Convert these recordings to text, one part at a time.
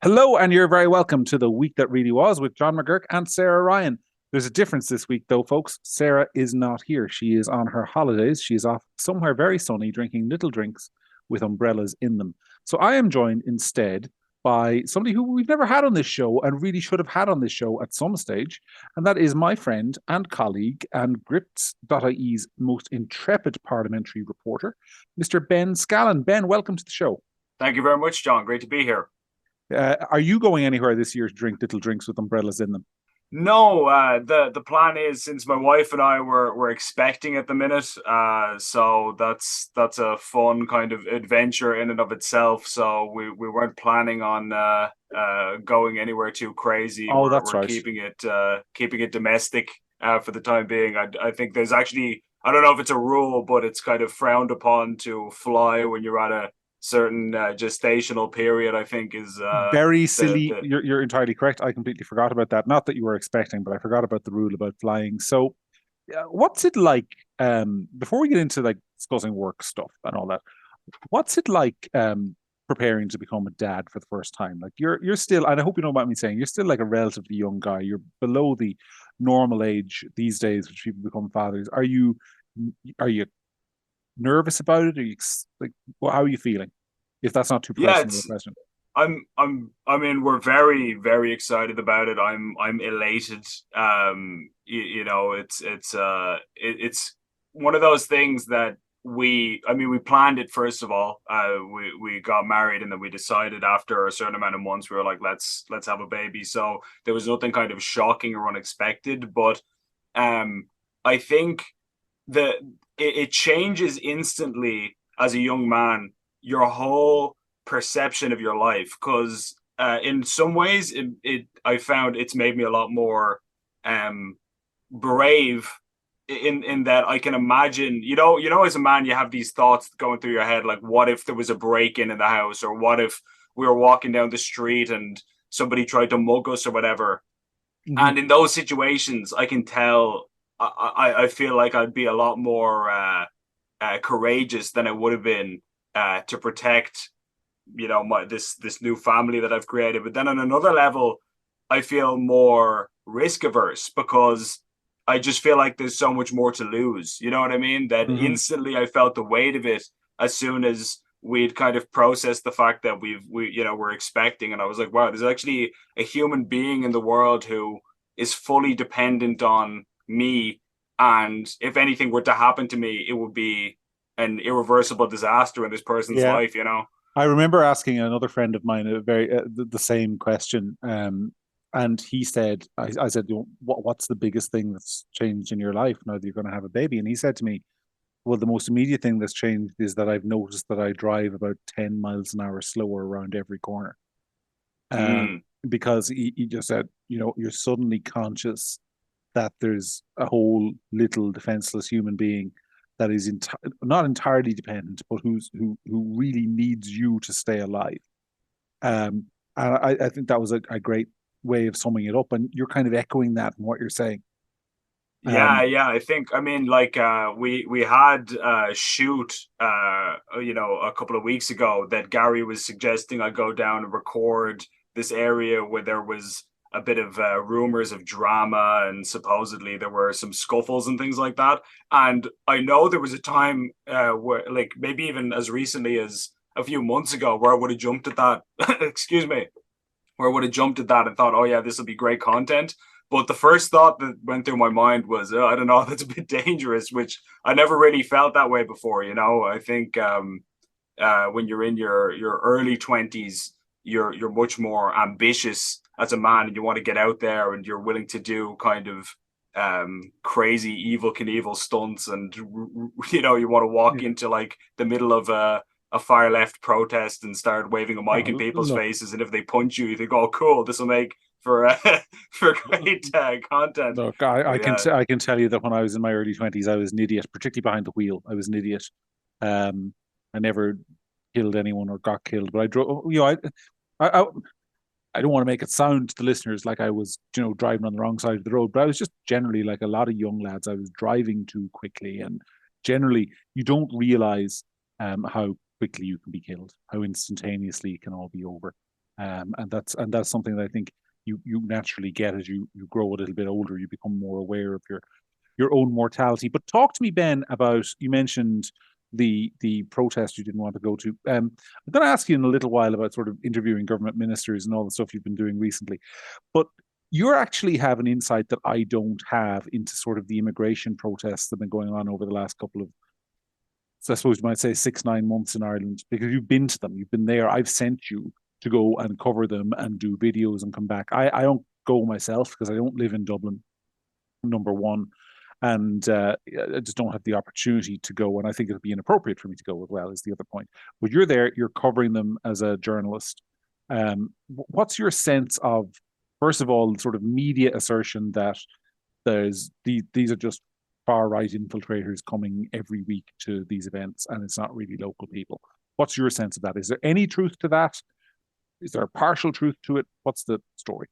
Hello, and you're very welcome to the week that really was with John McGurk and Sarah Ryan. There's a difference this week, though, folks. Sarah is not here. She is on her holidays. She's off somewhere very sunny, drinking little drinks with umbrellas in them. So I am joined instead by somebody who we've never had on this show and really should have had on this show at some stage. And that is my friend and colleague and Gript.ie's most intrepid parliamentary reporter, Mr. Ben Scallan. Ben, welcome to the show. Thank you very much, John. Great to be here. Are you going anywhere this year to drink little drinks with umbrellas in them? No, the plan is since my wife and I were expecting at the minute, so that's a fun kind of adventure in and of itself. So we weren't planning on going anywhere too crazy. Oh, that's We're right. keeping it domestic for the time being. I think there's actually, I don't know if it's a rule, but it's kind of frowned upon to fly when you're at a certain gestational period. I think is Very silly. the You're entirely correct. I completely forgot about that. Not that you were expecting, but I forgot about the rule about flying. So, what's it like? Before we get into like discussing work stuff and all that, what's it like preparing to become a dad for the first time? Like you're still, and I hope you know what I'm saying. You're still like a relatively young guy. You're below the normal age these days, which people become fathers. Are you nervous about it? Are you like, well, how are you feeling? If that's not too yeah. personal a It's question. I mean, we're very, very excited about it. I'm elated. It's one of those things that we planned it first of all. We got married and then we decided after a certain amount of months, we were like, let's have a baby. So there was nothing kind of shocking or unexpected, but um, I think the it changes instantly as a young man, your whole perception of your life, because in some ways it I found it's made me a lot more um brave in that I can imagine, as a man you have these thoughts going through your head, like what if there was a break in the house, or what if we were walking down the street and somebody tried to mug us or whatever. Mhm. And in those situations I can tell I feel like I'd be a lot more courageous than I would have been to protect, my this new family that I've created. But then on another level, I feel more risk averse because I just feel like there's so much more to lose. You know what I mean? That Mhm. instantly I felt the weight of it as soon as we'd kind of processed the fact that we're expecting, and I was like, wow, there's actually a human being in the world who is fully dependent on me, and if anything were to happen to me, it would be an irreversible disaster in this person's Yeah, life. I remember asking another friend of mine a very the same question, and he said, I said, what's the biggest thing that's changed in your life now that you're going to have a baby? And he said to me, well, the most immediate thing that's changed is that I've noticed that I drive about 10 miles an hour slower around every corner. Um, Mm. because he just said, you're suddenly conscious that there's a whole little defenseless human being that is not entirely dependent, but who really needs you to stay alive. Um, and I think that was a great way of summing it up. And you're kind of echoing that in what you're saying. Yeah, Um, yeah. I think, I mean, like we had a shoot a couple of weeks ago that Gary was suggesting I go down and record this area where there was a bit of rumors of drama, and supposedly there were some scuffles and things like that. And I know there was a time where, like, maybe even as recently as a few months ago, where I would have jumped at that. Excuse me, where I would have jumped at that and thought, oh yeah, this will be great content. But the first thought that went through my mind was, I don't know, that's a bit dangerous, which I never really felt that way before. I think when you're in your early 20s, you're much more ambitious as a man, and you want to get out there, and you're willing to do kind of crazy Evel Knievel stunts, and you want to walk yeah. into like the middle of a far left protest and start waving a mic in Oh, people's look, faces, and if they punch you, you think, oh cool, this will make for for great content. look. But yeah. I can tell you that when I was in my early 20s, I was an idiot, particularly behind the wheel. I was an idiot. Um, I never killed anyone or got killed, but I drove. I, I I don't want to make it sound to the listeners like I was, driving on the wrong side of the road, but I was just generally like a lot of young lads. I was driving too quickly, and generally, you don't realize how quickly you can be killed, how instantaneously it can all be over. And that's something that I think you naturally get as you grow a little bit older. You become more aware of your own mortality. But talk to me, Ben, about you mentioned the protest you didn't want to go to. I'm going to ask you in a little while about sort of interviewing government ministers and all the stuff you've been doing recently. But you actually have an insight that I don't have into sort of the immigration protests that have been going on over the last couple of, so I suppose you might say 6, 9 months in Ireland, because you've been to them, you've been there. I've sent you to go and cover them and do videos and come back. I don't go myself because I don't live in Dublin, number one, and I just don't have the opportunity to go. And I think it'll be inappropriate for me to go as well. Is the other point. But you're there, you're covering them as a journalist. What's your sense of, first of all, sort of media assertion that these are just far right infiltrators coming every week to these events, and it's not really local people? What's your sense of that? Is there any truth to that? Is there a partial truth to it? What's the story?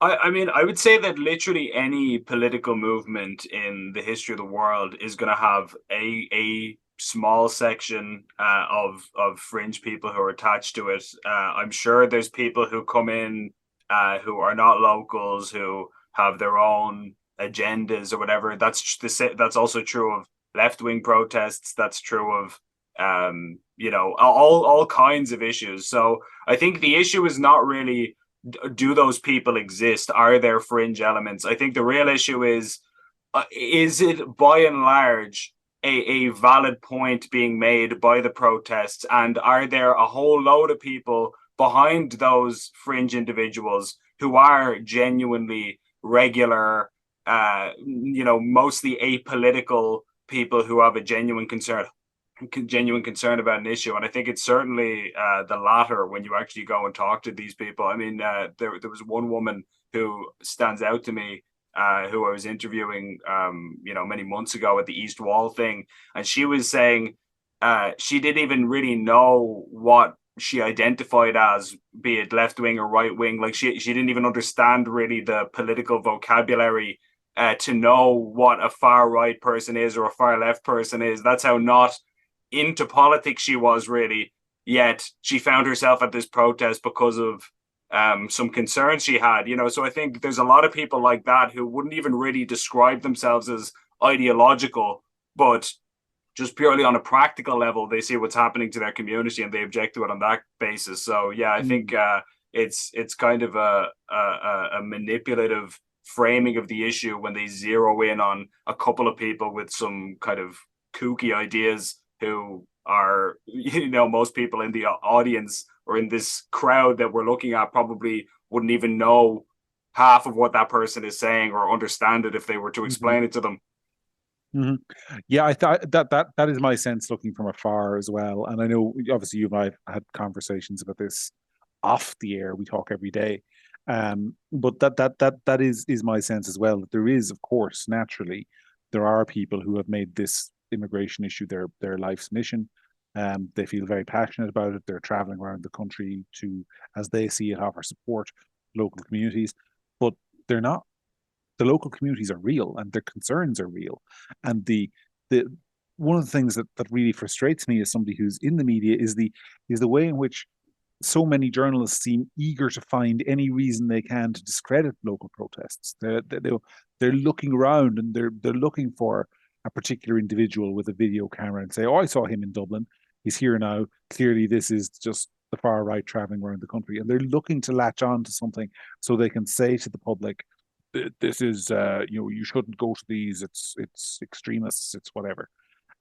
I mean, I would say that literally any political movement in the history of the world is going to have a small section of fringe people who are attached to it. I'm sure there's people who come in who are not locals, who have their own agendas or whatever. That's also true of left-wing protests. That's true of all kinds of issues. So I think the issue is not really, do those people exist? Are there fringe elements? I think the real issue is it by and large a valid point being made by the protests? And are there a whole load of people behind those fringe individuals who are genuinely regular, mostly apolitical people who have a genuine concern about an issue? And I think it's certainly the latter when you actually go and talk to these people. I mean, there was one woman who stands out to me who I was interviewing, many months ago at the East Wall thing, and she was saying she didn't even really know what she identified as, be it left wing or right wing. Like she didn't even understand really the political vocabulary to know what a far right person is or a far left person is. That's how not into politics she was really, yet she found herself at this protest because of some concerns she had, so I think there's a lot of people like that who wouldn't even really describe themselves as ideological, but just purely on a practical level they see what's happening to their community and they object to it on that basis. So yeah, I think it's kind of a manipulative framing of the issue when they zero in on a couple of people with some kind of kooky ideas who are, most people in the audience or in this crowd that we're looking at probably wouldn't even know half of what that person is saying or understand it if they were to explain it to them. Mm-hmm. Yeah, I thought that is my sense looking from afar as well. And I know obviously you and I have had conversations about this off the air. We talk every day. But that is my sense as well, that there is, of course, naturally, there are people who have made this immigration issue their life's mission. They feel very passionate about it. They're traveling around the country to, as they see it, offer support to local communities. But they're not. The local communities are real and their concerns are real. And the one of the things that really frustrates me as somebody who's in the media is the way in which so many journalists seem eager to find any reason they can to discredit local protests. They're looking around and they're looking for a particular individual with a video camera and say, "Oh, I saw him in Dublin. He's here now. Clearly, this is just the far right traveling around the country." And they're looking to latch on to something so they can say to the public, "This is, you shouldn't go to these. It's extremists. It's whatever."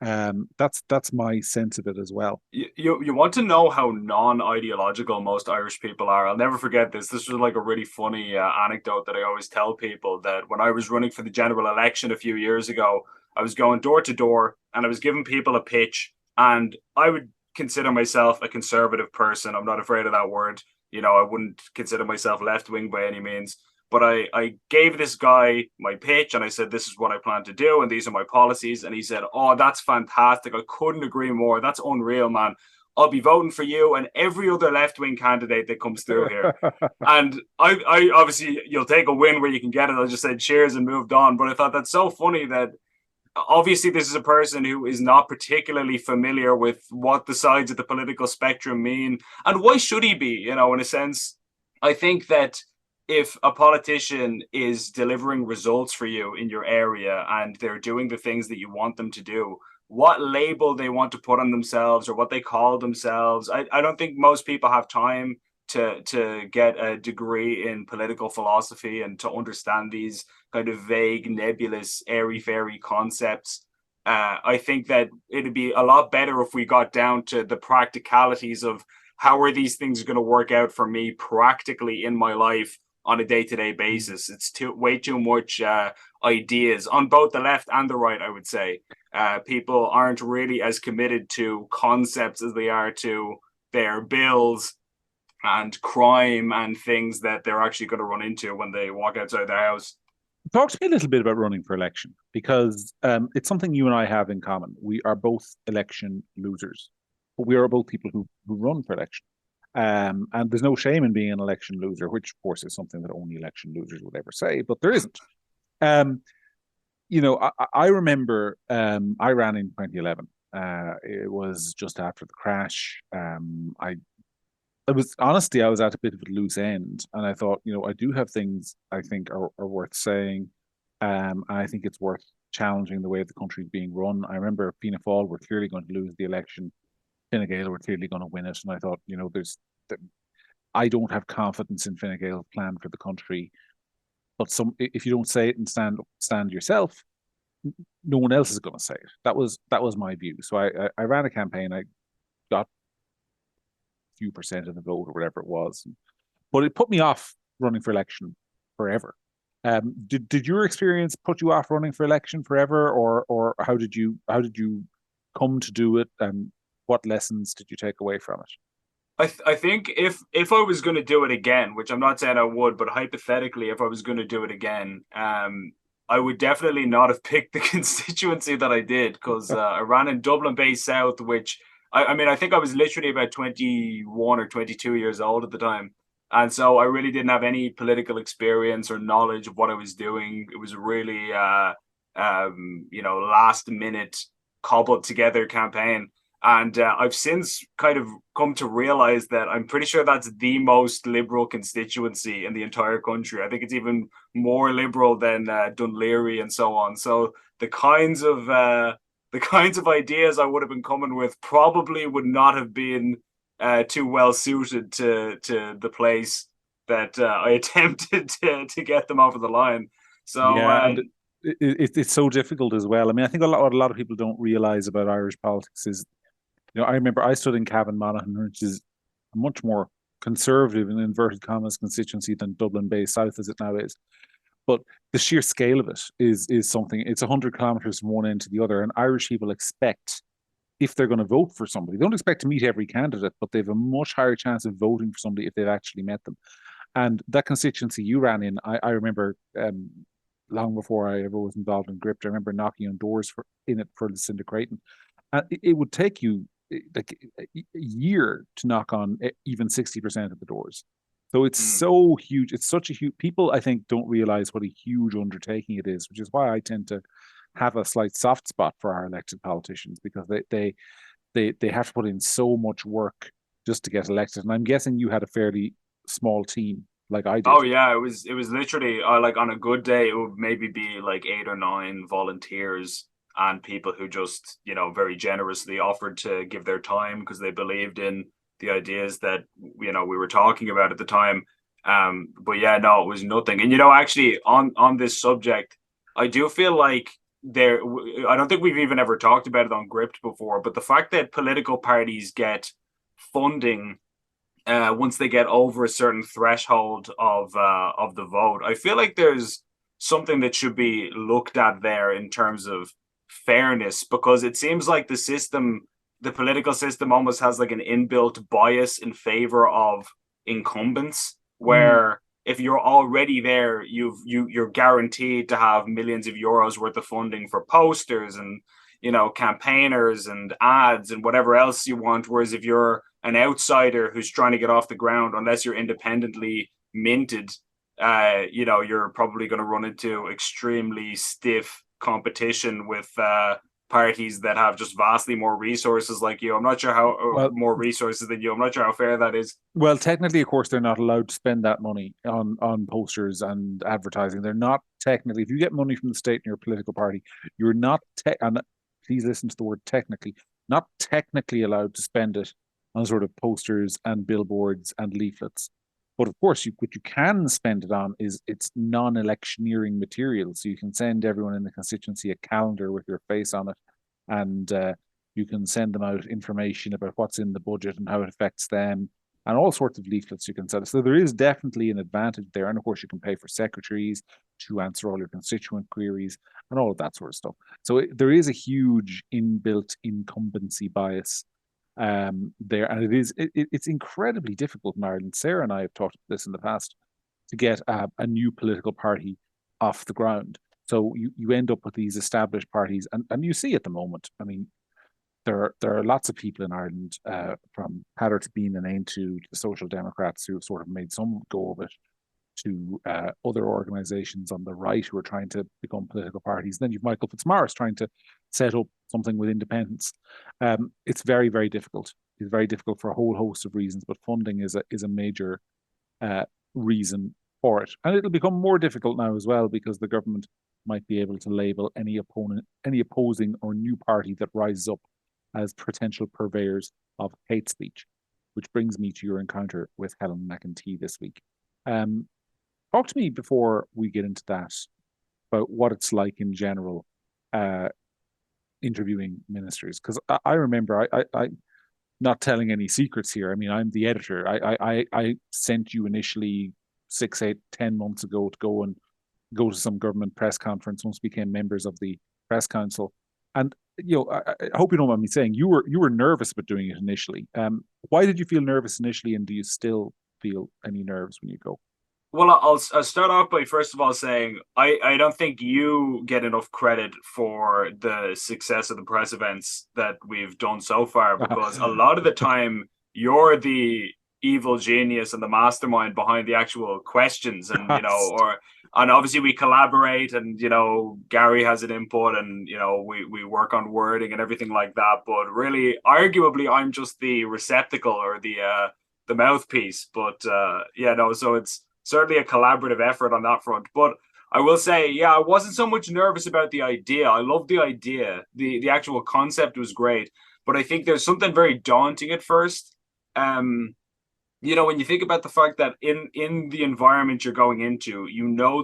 That's my sense of it as well. You want to know how non-ideological most Irish people are. I'll never forget this. This was like a really funny anecdote that I always tell people, that when I was running for the general election a few years ago, I was going door to door and I was giving people a pitch, and I would consider myself a conservative person. I'm not afraid of that word. I wouldn't consider myself left-wing by any means. But I gave this guy my pitch and I said, "This is what I plan to do and these are my policies." And he said, "Oh, that's fantastic. I couldn't agree more. That's unreal, man. I'll be voting for you and every other left-wing candidate that comes through here." And I obviously, you'll take a win where you can get it. I just said cheers and moved on. But I thought that's so funny that obviously this is a person who is not particularly familiar with what the sides of the political spectrum mean, and why should he be? In a sense, I think that if a politician is delivering results for you in your area and they're doing the things that you want them to do, what label they want to put on themselves or what they call themselves, I don't think most people have time to get a degree in political philosophy and to understand these kind of vague, nebulous, airy-fairy concepts. I think that it'd be a lot better if we got down to the practicalities of how are these things going to work out for me practically in my life on a day-to-day basis. It's way too much ideas on both the left and the right, I would say. People aren't really as committed to concepts as they are to their bills and crime and things that they're actually going to run into when they walk outside their house. Talk to me a little bit about running for election, because it's something you and I have in common. We are both election losers, but we are both people who run for election. And there's no shame in being an election loser, which of course is something that only election losers would ever say, but there isn't. Um, I remember I ran in 2011. It was just after the crash. I was honestly, I was at a bit of a loose end, and I thought, I do have things I think are worth saying. I think it's worth challenging the way the country is being run. I remember Fianna Fáil were clearly going to lose the election. Fine Gael were clearly going to win it, and I thought, I don't have confidence in Fine Gael's plan for the country. But if you don't say it and stand yourself, no one else is going to say it. That was my view. So I ran a campaign. I got few percent of the vote or whatever it was. But it put me off running for election forever. Did your experience put you off running for election forever, or how did you come to do it, and what lessons did you take away from it? I think if I was going to do it again, which I'm not saying I would, but hypothetically, if I was going to do it again, I would definitely not have picked the constituency that I did, because I ran in Dublin Bay South, which I mean, I think I was literally about 21 or 22 years old at the time. And so I really didn't have any political experience or knowledge of what I was doing. It was really, last minute cobbled together campaign. And I've since kind of come to realize that I'm pretty sure that's the most liberal constituency in the entire country. I think it's even more liberal than Dunleary and so on. So the kinds of ideas I would have been coming with probably would not have been too well suited to the place that I attempted to get them over the line. So yeah, and it's so difficult as well. I mean, I think what a lot of people don't realize about Irish politics is, I remember I stood in Cavan Monaghan, which is a much more conservative and inverted commas constituency than Dublin Bay South as it now is. But the sheer scale of it is something. It's 100 kilometers from one end to the other, and Irish people expect, if they're going to vote for somebody, they don't expect to meet every candidate, but they have a much higher chance of voting for somebody if they've actually met them. And that constituency you ran in, I remember long before I ever was involved in Gript, I remember knocking on doors in it for the Cinda Creighton. And it would take you like a year to knock on even 60% of the doors. So it's so huge. It's such a huge. People, I think, don't realize what a huge undertaking it is, which is why I tend to have a slight soft spot for our elected politicians, because they have to put in so much work just to get elected. And I'm guessing you had a fairly small team, like I did. Oh yeah, it was literally like on a good day it would maybe be like 8 or 9 volunteers and people who just very generously offered to give their time because they believed in the ideas that we were talking about at the time. But yeah, no, it was nothing. And actually on this subject, I do feel like I don't think we've even ever talked about it on Gript before, but the fact that political parties get funding once they get over a certain threshold of the vote, I feel like there's something that should be looked at there in terms of fairness, because it seems like the political system almost has like an inbuilt bias in favor of incumbents, where if you're already there, you're guaranteed to have millions of euros worth of funding for posters and campaigners and ads and whatever else you want. Whereas if you're an outsider who's trying to get off the ground, unless you're independently minted, you're probably going to run into extremely stiff competition with parties that have just vastly more resources like you. I'm not sure how Well, more resources than you. I'm not sure how fair that is. well, technically, of course, they're not allowed to spend that money on posters and advertising. They're not technically. If you get money from the state in your political party, you're not and please listen to the word technically, not technically allowed to spend it on sort of posters and billboards and leaflets. But of course, what you can spend it on is it's non-electioneering material. So you can send everyone in the constituency a calendar with your face on it, and you can send them out information about what's in the budget and how it affects them, and all sorts of leaflets you can sell. So there is definitely an advantage there. And of course, you can pay for secretaries to answer all your constituent queries and all of that sort of stuff. So there is a huge inbuilt incumbency bias there, and it's incredibly difficult in Ireland. Sarah and I have talked about this in the past, to get a new political party off the ground. So you end up with these established parties, and you see at the moment. I mean, there are lots of people in Ireland, from Peadar to Bean and Aontú to the Social Democrats, who have sort of made some go of it, to other organisations on the right who are trying to become political parties. Then you've Michael Fitzmaurice trying to set up something with independents. It's very, very difficult. It's very difficult for a whole host of reasons, but funding is a major reason for it. And it'll become more difficult now as well, because the government might be able to label any opposing or new party that rises up as potential purveyors of hate speech, which brings me to your encounter with Helen McEntee this week. Talk to me, before we get into that, about what it's like in general interviewing ministers. Because I remember, I not telling any secrets here. I mean, I'm the editor. I sent you initially 6, 8, 10 months ago to go to some government press conference once we became members of the press council. And I hope you don't mind me saying, you were nervous about doing it initially. Why did you feel nervous initially, and do you still feel any nerves when you go? Well, I'll start off by first of all saying I don't think you get enough credit for the success of the press events that we've done so far, because a lot of the time you're the evil genius and the mastermind behind the actual questions, and and obviously we collaborate, and Gary has an input, and we work on wording and everything like that. But really, arguably, I'm just the receptacle, or the mouthpiece. But so it's certainly a collaborative effort on that front. But I will say, I wasn't so much nervous about the idea. I love the idea. The actual concept was great. But I think there's something very daunting at first. When you think about the fact that in the environment you're going into,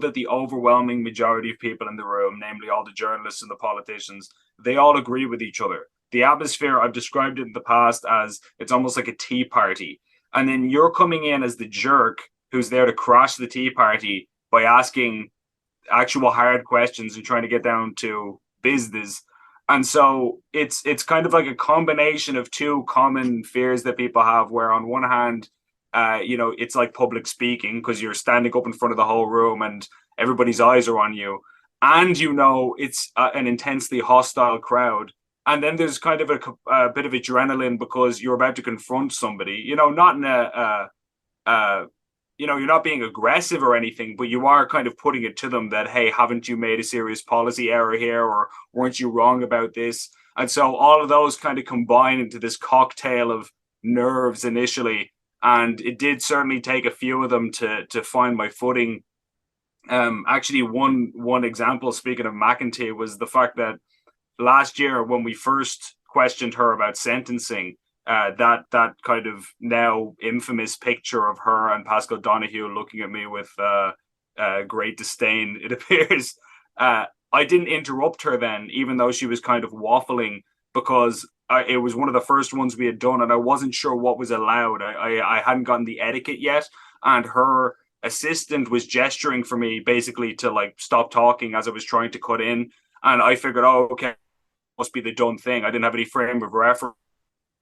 that the overwhelming majority of people in the room, namely all the journalists and the politicians, they all agree with each other. The atmosphere, I've described it in the past as it's almost like a tea party. And then you're coming in as the jerk who's there to crash the tea party by asking actual hard questions and trying to get down to business. And so it's kind of like a combination of two common fears that people have, where on one hand, it's like public speaking, because you're standing up in front of the whole room and everybody's eyes are on you. And it's an intensely hostile crowd. And then there's kind of a bit of adrenaline because you're about to confront somebody, not in you're not being aggressive or anything, but you are kind of putting it to them that, hey, haven't you made a serious policy error here? Or weren't you wrong about this? And so all of those kind of combine into this cocktail of nerves initially. And it did certainly take a few of them to find my footing. Actually, one example, speaking of McEntee, was the fact that last year when we first questioned her about sentencing, that kind of now infamous picture of her and Pascal Donahue looking at me with great disdain, it appears. I didn't interrupt her then, even though she was kind of waffling, because it was one of the first ones we had done, and I wasn't sure what was allowed. I hadn't gotten the etiquette yet, and her assistant was gesturing for me basically to stop talking as I was trying to cut in, and I figured, oh, okay, must be the done thing. I didn't have any frame of reference.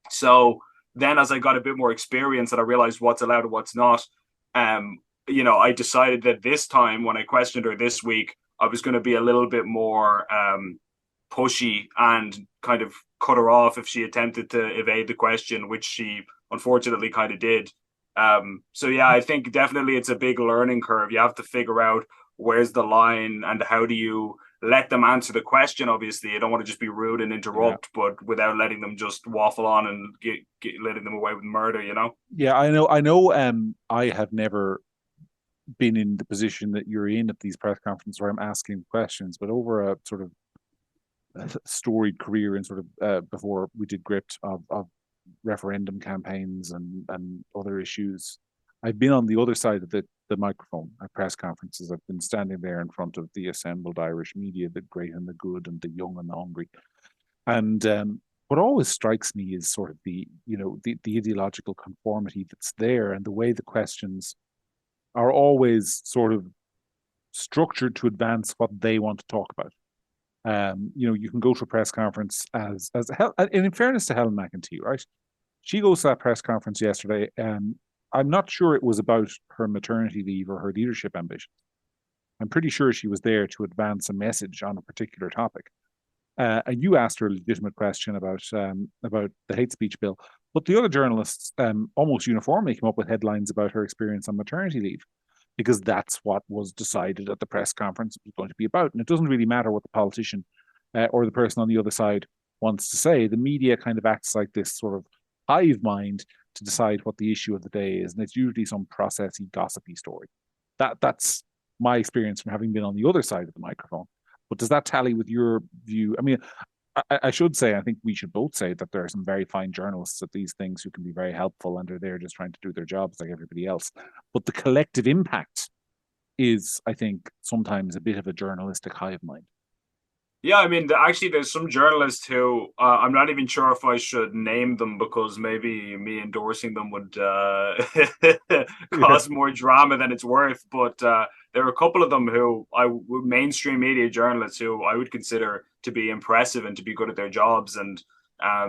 So then as I got a bit more experience and I realized what's allowed and what's not, I decided that this time when I questioned her this week, I was going to be a little bit more pushy and kind of cut her off if she attempted to evade the question, which she unfortunately kind of did. I think definitely it's a big learning curve. You have to figure out where's the line and how do you let them answer the question. Obviously, you don't want to just be rude and interrupt, but without letting them just waffle on and letting them away with murder, you know? Yeah, I know. I have never been in the position that you're in at these press conferences where I'm asking questions, but over a sort of storied career and sort of before we did Gript of referendum campaigns and other issues, I've been on the other side of the microphone at press conferences. I've been standing there in front of the assembled Irish media, the great and the good and the young and the hungry. And what always strikes me is sort of the ideological conformity that's there and the way the questions are always sort of structured to advance what they want to talk about. You can go to a press conference and in fairness to Helen McEntee, right? She goes to that press conference yesterday, and I'm not sure it was about her maternity leave or her leadership ambitions. I'm pretty sure she was there to advance a message on a particular topic. And you asked her a legitimate question about the hate speech bill, but the other journalists almost uniformly came up with headlines about her experience on maternity leave, because that's what was decided at the press conference was going to be about. And it doesn't really matter what the politician or the person on the other side wants to say. The media kind of acts like this sort of hive mind to decide what the issue of the day is, and it's usually some processy, gossipy story. That's my experience from having been on the other side of the microphone. But does that tally with your view? I mean, I should say, I think we should both say that there are some very fine journalists at these things who can be very helpful and are there just trying to do their jobs like everybody else. But the collective impact is, I think, sometimes a bit of a journalistic hive mind. Yeah, I mean, actually, there's some journalists who I'm not even sure if I should name them because maybe me endorsing them would cause more drama than it's worth. But there are a couple of them who mainstream media journalists who I would consider to be impressive and to be good at their jobs. And I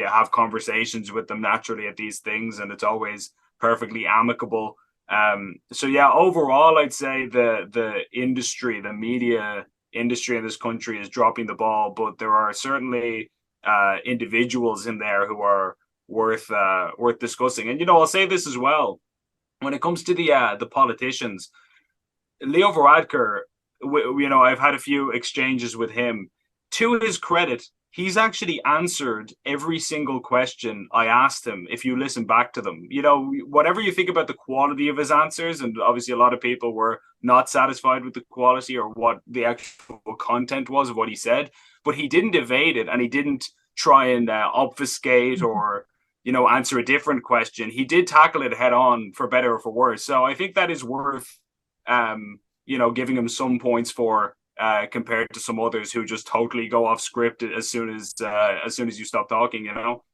have conversations with them naturally at these things, and it's always perfectly amicable. So yeah, overall, I'd say the industry, the media industry in this country is dropping the ball, but there are certainly individuals in there who are worth discussing. And I'll say this as well: when it comes to the politicians, Leo Varadkar, I've had a few exchanges with him. To his credit, he's actually answered every single question I asked him. If you listen back to them, whatever you think about the quality of his answers, and obviously a lot of people were not satisfied with the quality or what the actual content was of what he said, but he didn't evade it, and he didn't try and obfuscate or answer a different question. He did tackle it head on, for better or for worse. So I think that is worth giving him some points for, compared to some others who just totally go off script as soon as you stop talking.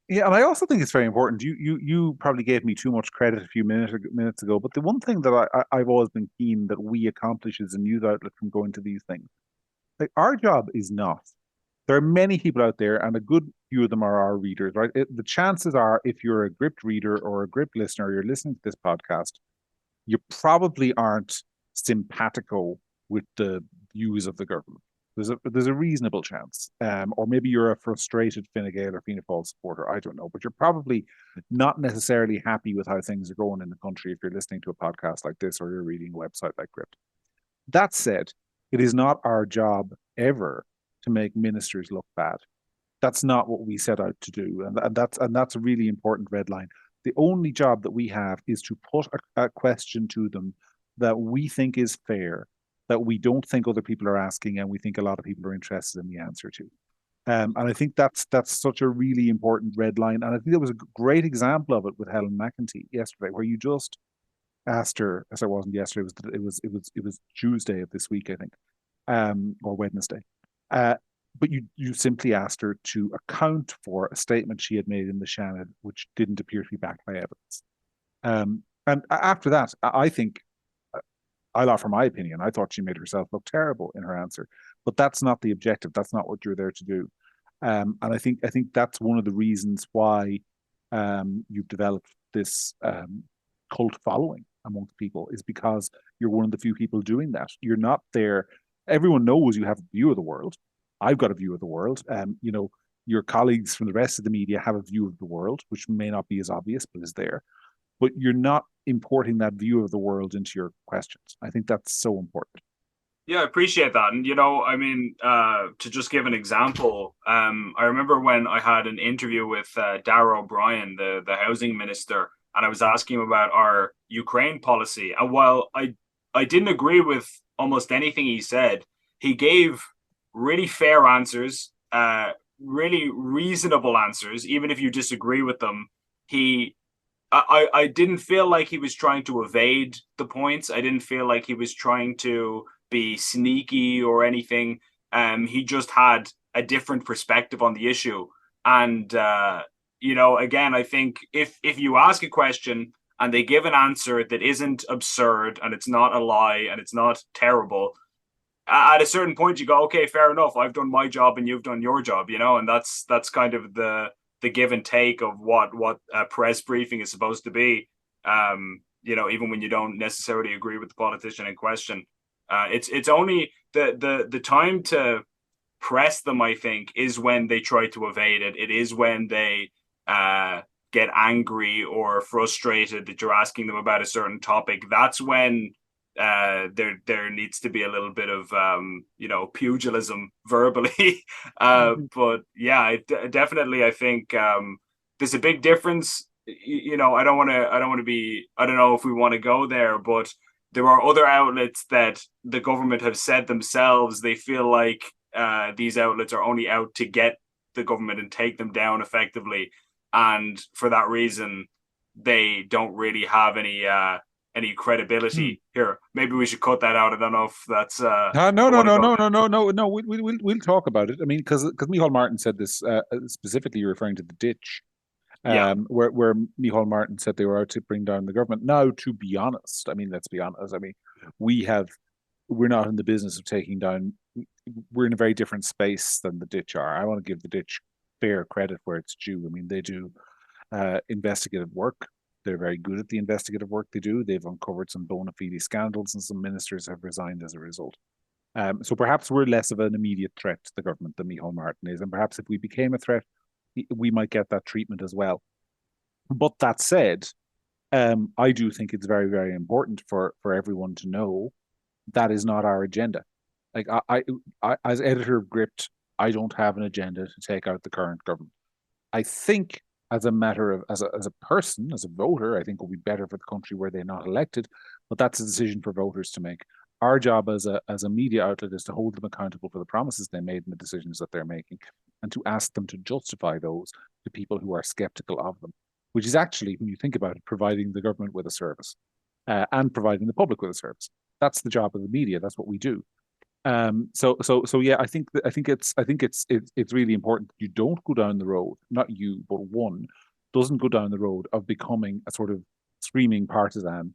Yeah, and I also think it's very important. You probably gave me too much credit a few minutes ago, but the one thing that I've always been keen that we accomplish as a news outlet from going to these things, like our job is not. There are many people out there, and a good few of them are our readers, right? The chances are, if you're a Gript reader or a Gript listener, you're listening to this podcast, you probably aren't simpatico with the views of the government. There's a reasonable chance, or maybe you're a frustrated Fine Gael or Fianna Fáil supporter. I don't know, but you're probably not necessarily happy with how things are going in the country if you're listening to a podcast like this or you're reading a website like Gript. That said, it is not our job ever to make ministers look bad. That's not what we set out to do, and that's a really important red line. The only job that we have is to put a question to them that we think is fair, that we don't think other people are asking, and we think a lot of people are interested in the answer to. And I think that's such a really important red line. And I think there was a great example of it with Helen McEntee yesterday, where you just asked her, as it wasn't yesterday, it was Tuesday of this week, I think, or Wednesday. But you simply asked her to account for a statement she had made in the Shannon, which didn't appear to be backed by evidence. And after that, I think I'll offer my opinion. I thought she made herself look terrible in her answer, but that's not the objective. That's not what you're there to do. And I think that's one of the reasons why you've developed this cult following amongst people, is because you're one of the few people doing that. You're not there. Everyone knows you have a view of the world. I've got a view of the world. Your colleagues from the rest of the media have a view of the world, which may not be as obvious, but is there. But you're not importing that view of the world into your questions. I think that's so important. Yeah, I appreciate that. And I mean, to just give an example, I remember when I had an interview with Darragh O'Brien, the housing minister, and I was asking him about our Ukraine policy. And while I didn't agree with almost anything he said, he gave really fair answers, really reasonable answers, even if you disagree with them. He I didn't feel like he was trying to evade the points. I didn't feel like he was trying to be sneaky or anything. He just had a different perspective on the issue. And again, I think if you ask a question and they give an answer that isn't absurd and it's not a lie and it's not terrible, at a certain point you go, okay, fair enough. I've done my job and you've done your job, and that's kind of the give and take of what a press briefing is supposed to be. Even when you don't necessarily agree with the politician in question, it's only the time to press them, I think, is when they try to evade it. It is when they get angry or frustrated that you're asking them about a certain topic. That's when there needs to be a little bit of pugilism verbally. But yeah, definitely I think there's a big difference. I don't know if we want to go there, but there are other outlets that the government have said themselves they feel like these outlets are only out to get the government and take them down effectively, and for that reason they don't really have any credibility. Here, maybe we should cut that out. I don't know if that's No, I no, want to no, go no, there. no, no, no, no. We'll talk about it. I mean, because Micheál Martin said this specifically referring to the ditch, Yeah. where Micheál Martin said they were out to bring down the government. Now, to be honest, I mean, let's be honest. I mean, we have we're not in the business of taking down. We're in a very different space than the ditch are. I want to give the ditch fair credit where it's due. I mean, they do investigative work. They're very good at the investigative work they do. They've uncovered some bona fide scandals, and some ministers have resigned as a result. So perhaps we're less of an immediate threat to the government than Micheál Martin is, and perhaps if we became a threat, we might get that treatment as well. But that said, I do think it's very, very important for everyone to know that is not our agenda. Like as editor of Gript, I don't have an agenda to take out the current government. I think as a matter of as a person, as a voter, I think it will be better for the country where they're not elected, but that's a decision for voters to make. Our job as a media outlet is to hold them accountable for the promises they made and the decisions that they're making, and to ask them to justify those to people who are skeptical of them, which is actually, when you think about it, providing the government with a service and providing the public with a service. That's the job of the media. That's what we do. So yeah, I think it's really important that you don't go down the road, not you, but one doesn't go down the road of becoming a sort of screaming partisan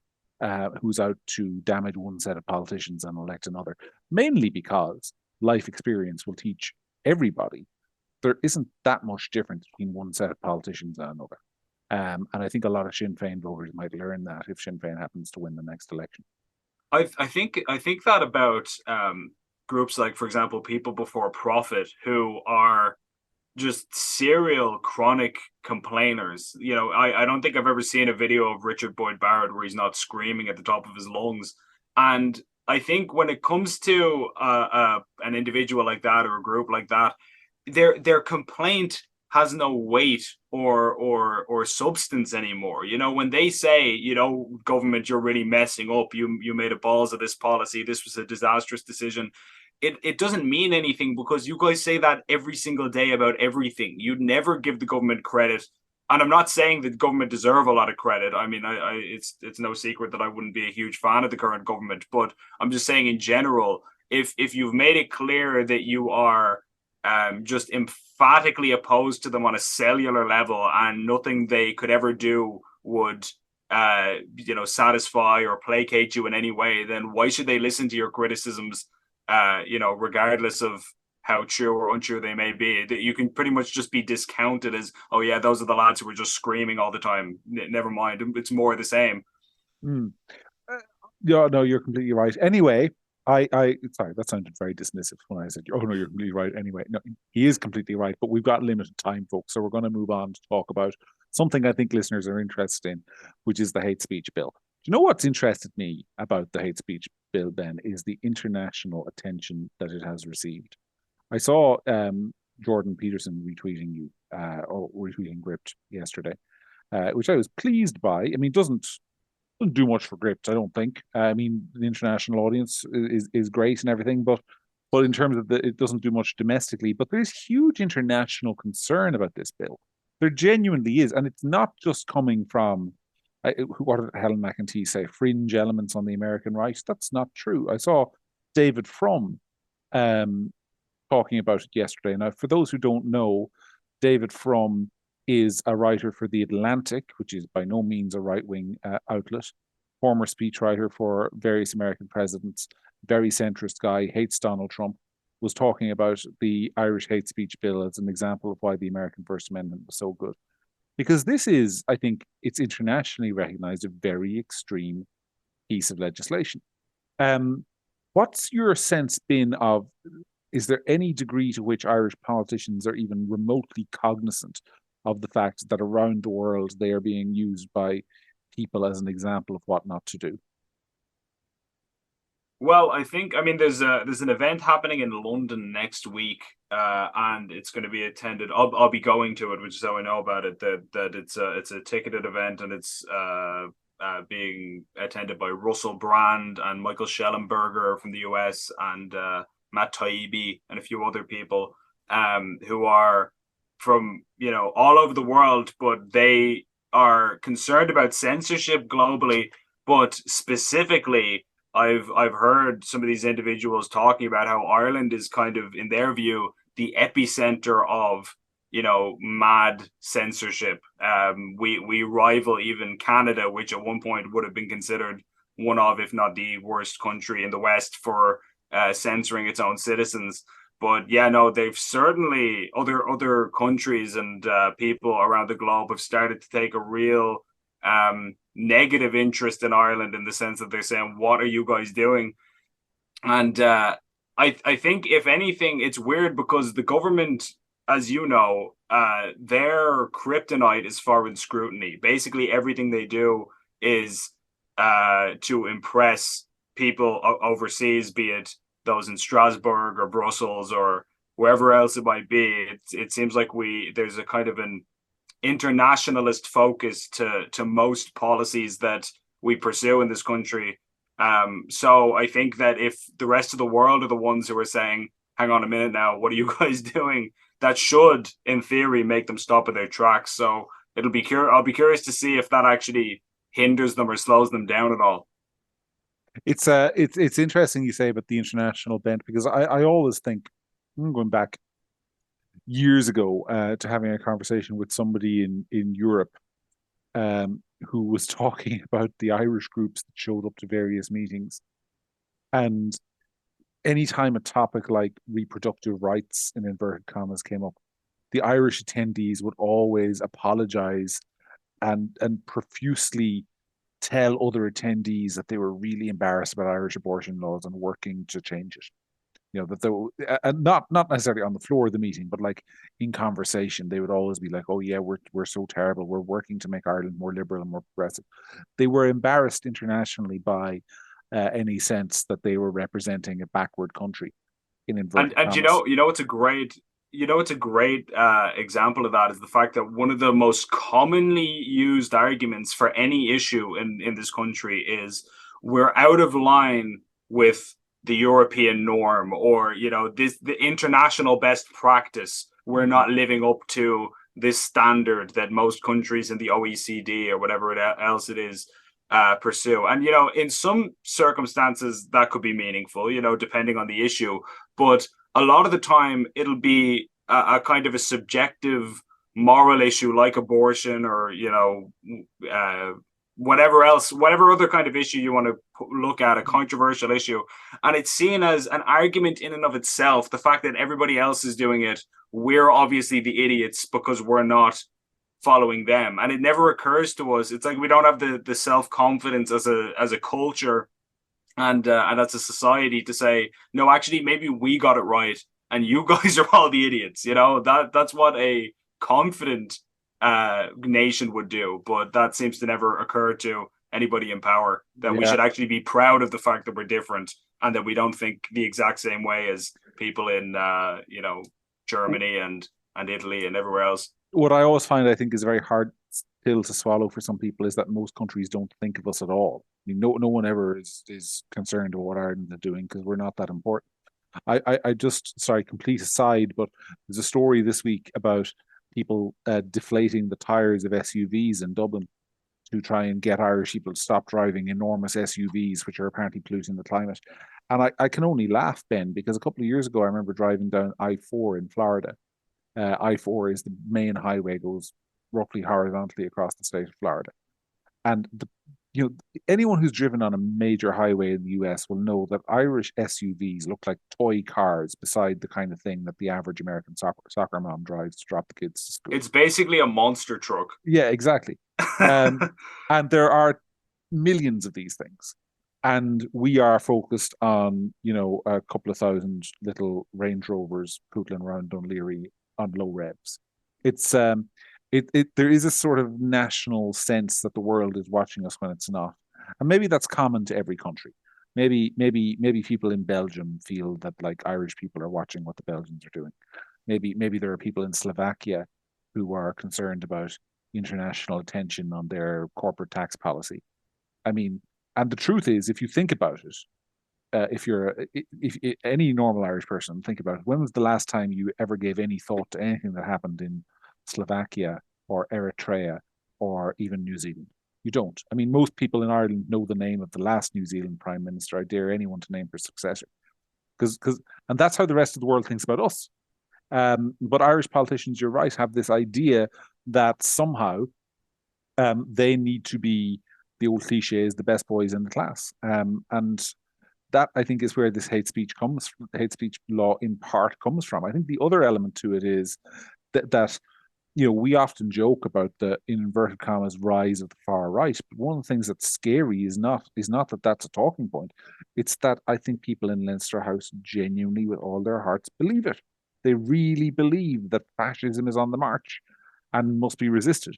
who's out to damage one set of politicians and elect another. Mainly because life experience will teach everybody there isn't that much difference between one set of politicians and another. And I think a lot of Sinn Féin voters might learn that if Sinn Féin happens to win the next election. I think that about groups like, for example, People Before Profit, who are just serial chronic complainers. I don't think I've ever seen a video of Richard Boyd Barrett where he's not screaming at the top of his lungs. And I think when it comes to an individual like that or a group like that, their complaint has no weight or substance anymore. When they say, government, you're really messing up. You made a balls of this policy. This was a disastrous decision. It doesn't mean anything because you guys say that every single day about everything. You'd never give the government credit. And I'm not saying that government deserve a lot of credit. I mean, it's no secret that I wouldn't be a huge fan of the current government, but I'm just saying in general, if you've made it clear that you are just emphatically opposed to them on a cellular level, and nothing they could ever do would satisfy or placate you in any way, then why should they listen to your criticisms? Regardless of how true or untrue they may be, that you can pretty much just be discounted as, oh yeah, those are the lads who are just screaming all the time. Never mind, it's more of the same. Mm. Yeah, no, you're completely right. Anyway, sorry, that sounded very dismissive when I said, "Oh no, you're completely right." Anyway, no, he is completely right, but we've got limited time, folks, so we're going to move on to talk about something I think listeners are interested in, which is the hate speech bill. Do you know what's interested me about the hate speech bill, Ben, is the international attention that it has received. I saw Jordan Peterson retweeting you or retweeting Gript yesterday, which I was pleased by. I mean, doesn't do much for Gript, I don't think. I mean, the international audience is great and everything, but in terms of it doesn't do much domestically. But there's huge international concern about this bill. There genuinely is, and it's not just coming from what did Helen McEntee say? Fringe elements on the American right. That's not true. I saw David Frum um, talking about it yesterday. Now, for those who don't know, David Frum is a writer for The Atlantic, which is by no means a right-wing outlet, former speechwriter for various American presidents, very centrist guy, hates Donald Trump, was talking about the Irish hate speech bill as an example of why the American First Amendment was so good. Because this is, I think, it's internationally recognized a very extreme piece of legislation. What's your sense been of, is there any degree to which Irish politicians are even remotely cognizant of the fact that around the world they are being used by people as an example of what not to do? Well, I mean, there's an event happening in London next week, and it's going to be attended. I'll be going to it, which is how I know about it. That it's a ticketed event, and it's being attended by Russell Brand and Michael Schellenberger from the US, and Matt Taibbi and a few other people, who are from all over the world, but they are concerned about censorship globally, but specifically I've heard some of these individuals talking about how Ireland is kind of, in their view, the epicenter of mad censorship. We rival even Canada, which at one point would have been considered one of, if not the worst country in the West for censoring its own citizens. But yeah, no, they've certainly, other countries and people around the globe have started to take a real negative interest in Ireland, in the sense that they're saying, what are you guys doing? And I think, if anything, it's weird because the government, as you know, their kryptonite is foreign scrutiny. Basically, everything they do is to impress people overseas, be it those in Strasbourg or Brussels or wherever else it might be. It seems like there's a kind of an internationalist focus to most policies that we pursue in this country. So I think that if the rest of the world are the ones who are saying, hang on a minute now, what are you guys doing? That should, in theory, make them stop at their tracks. So I'll be curious to see if that actually hinders them or slows them down at all. It's interesting you say about the international bent, because I always think, going back years ago to having a conversation with somebody in Europe who was talking about the Irish groups that showed up to various meetings. And anytime a topic like reproductive rights, in inverted commas, came up, the Irish attendees would always apologize and profusely tell other attendees that they were really embarrassed about Irish abortion laws and working to change it. That they were, and not necessarily on the floor of the meeting, but like in conversation, they would always be like, "Oh yeah, we're so terrible. We're working to make Ireland more liberal and more progressive." They were embarrassed internationally by any sense that they were representing a backward country, in inverted And commas. it's a great example of that is the fact that one of the most commonly used arguments for any issue in this country is, we're out of line with the European norm, or the international best practice. We're not living up to this standard that most countries in the OECD or whatever else it is pursue. And in some circumstances that could be meaningful, depending on the issue, but a lot of the time it'll be a kind of a subjective moral issue like abortion, or whatever other kind of issue you want to look at, a controversial issue, and it's seen as an argument in and of itself. The fact that everybody else is doing it, we're obviously the idiots because we're not following them. And it never occurs to us, it's like we don't have the self-confidence as a culture and as a society to say, no, actually maybe we got it right and you guys are all the idiots. That's what a confident nation would do, but that seems to never occur to anybody in power, that we Yeah. should actually be proud of the fact that we're different and that we don't think the exact same way as people in Germany and Italy and everywhere else. What I always find, I think, is very hard pill to swallow for some people is that most countries don't think of us at all. I mean, no one ever is concerned about what Ireland is doing because we're not that important. I just, sorry, complete aside, but there's a story this week about people deflating the tires of SUVs in Dublin to try and get Irish people to stop driving enormous SUVs, which are apparently polluting the climate. And I can only laugh, Ben, because a couple of years ago, I remember driving down I-4 in Florida. I-4 is the main highway, goes roughly horizontally across the state of Florida. And anyone who's driven on a major highway in the US will know that Irish SUVs look like toy cars beside the kind of thing that the average American soccer mom drives to drop the kids to school. It's basically a monster truck. Yeah, exactly. And there are millions of these things. And we are focused on, a couple of thousand little Range Rovers pootling around Dunleary on low revs. It's there is a sort of national sense that the world is watching us when it's not. And maybe that's common to every country. Maybe people in Belgium feel that like Irish people are watching what the Belgians are doing. Maybe there are people in Slovakia who are concerned about international attention on their corporate tax policy. I mean, and the truth is, if you think about it, if any normal Irish person think about it, when was the last time you ever gave any thought to anything that happened in Slovakia or Eritrea or even New Zealand? You don't. I mean, most people in Ireland know the name of the last New Zealand prime minister. I dare anyone to name her successor, and that's how the rest of the world thinks about us. But Irish politicians, you're right, have this idea that somehow they need to be, the old cliche is, the best boys in the class. And that, I think, is where this hate speech law in part comes from. I think the other element to it is that we often joke about the, in inverted commas, rise of the far right. But one of the things that's scary is not that that's a talking point. It's that I think people in Leinster House genuinely, with all their hearts, believe it. They really believe that fascism is on the march and must be resisted.